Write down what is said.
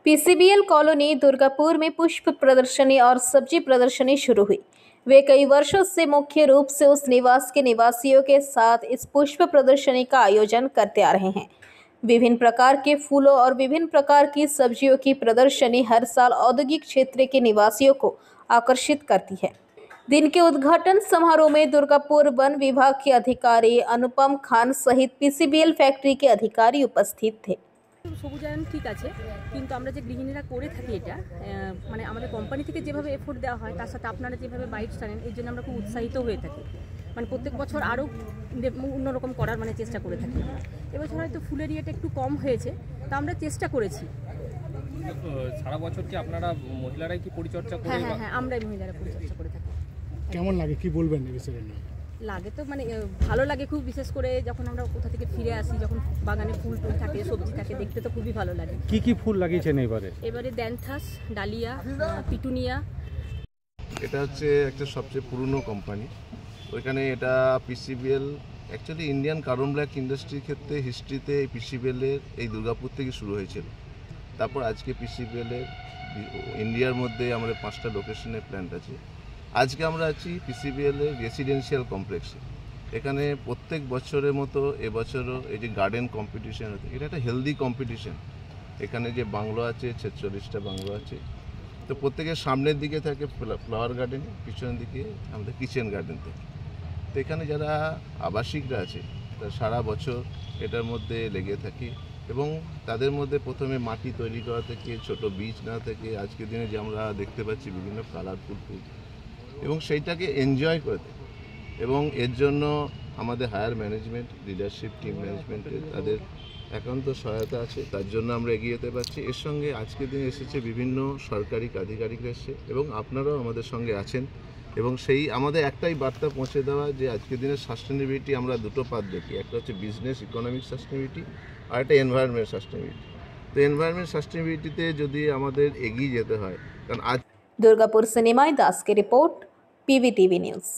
PCBL colony Durgapur में पुष्प प्रदर्शनी और सब्जी प्रदर्शनी शुरू हुई। वे कई वर्षों से मुख्य रूप से उस निवास के निवासियों के साथ इस पुष्प प्रदर्शनी का आयोजन करते आ रहे हैं। विभिन्न प्रकार के फूलों और विभिन्न प्रकार की सब्जियों की प्रदर्शनी हर साल औद्योगिक क्षेत्र के निवासियों को आकर्षित करती है। दिन के उद्घाटन समारोह में दुर्गापुर वन विभाग के अधिकारी अनुपम खान सहित पीसीबीएल फैक्ट्री के अधिकारी उपस्थित थे। সবুজায়ন ঠিক আছে, কিন্তু আমরা যে গৃহিণীরা করে থাকি এটা মানে আমাদের কোম্পানি থেকে যেভাবে এফোর্ট দেওয়া হয় তার সাথে আপনারা যেভাবে বাইট টানেন এই জন্য আমরা খুব উৎসাহিত হয়ে থাকি। মানে প্রত্যেক বছর আরও অন্যরকম করার চেষ্টা করে থাকি। এবছর হয়তো ফুলের ইয়েটা একটু কম হয়েছে, তা আমরা চেষ্টা করেছি। সারা বছর কি আপনারা মহিলারাই কি পরিচর্যা করেন? হ্যাঁ হ্যাঁ, আমরাই মহিলারা পরিচর্যা করে থাকি। কেমন লাগে কি বলবেন এই বিষয়ে? লাগে তো ভালো লাগে খুব, বিশেষ করে যখন আমরা কোথা থেকে ফিরে আসি, যখন বাগানে ফুল টুল থাকে, সবজি থাকে, দেখতে তো খুবই ভালো লাগে। কি কি ফুল লাগিয়েছেন এবারে ড্যান্থাস, ডালিয়া, পিটুনিয়া। এটা হচ্ছে একটা সবচেয়ে পুরনো কোম্পানি। ওইখানে এটা PCBL actually Indian carbon black ইন্ডাস্ট্রির ক্ষেত্রে হিস্ট্রিতে এই পিসিবিএলের এই দুর্গাপুর থেকে শুরু হয়েছিল। তারপর আজকে পিসিবিএলের ইন্ডিয়ার মধ্যে আমাদের 5টা লোকেশনে প্ল্যান্ট আছে। আজকে আমরা আছি পিসিবিএলের রেসিডেন্সিয়াল কমপ্লেক্সে। এখানে প্রত্যেক বছরের মতো এবছরও এই যে গার্ডেন কম্পিটিশন হচ্ছে, এটা একটা হেলদি কম্পিটিশন। এখানে যে বাংলো আছে 46টা বাংলো আছে, তো প্রত্যেকের সামনের দিকে থাকে ফ্লাওয়ার গার্ডেন, পিছনের দিকে আমাদের কিচেন গার্ডেন থাকে। তো এখানে যারা আবাসিকরা আছে তারা সারা বছর এটার মধ্যে লেগে থাকে এবং তাদের মধ্যে প্রথমে মাটি তৈরি করা থেকে ছোট বীজ না থেকে আজকের দিনে যে আমরা দেখতে পাচ্ছি বিভিন্ন কালারফুল ফুল, এবং সেইটাকে এনজয় করে দেয়। এবং এর জন্য আমাদের হায়ার ম্যানেজমেন্ট, লিডারশিপ, টিম ম্যানেজমেন্টের তাদের একান্ত সহায়তা আছে, তার জন্য আমরা এগিয়ে যেতে পারছি। এর সঙ্গে আজকের দিনে এসেছে বিভিন্ন সরকারি আধিকারিকরা এসে, এবং আপনারাও আমাদের সঙ্গে আছেন। এবং সেই আমাদের একটাই বার্তা পৌঁছে দেওয়া যে আজকের দিনের সাস্টেনেবিলিটি আমরা দুটো পাত দেখি, একটা হচ্ছে বিজনেস ইকোনমিক সাস্টেনেবিলিটি আর একটা এনভায়রনমেন্ট সাস্টেনেবিলিটি। তো এনভায়রনমেন্ট সাস্টেনেবিলিটিতে যদি আমাদের এগিয়ে যেতে হয়, কারণ আজ दुर्गापुर से निमाई दास की रिपोर्ट, पीवीटीवी न्यूज़।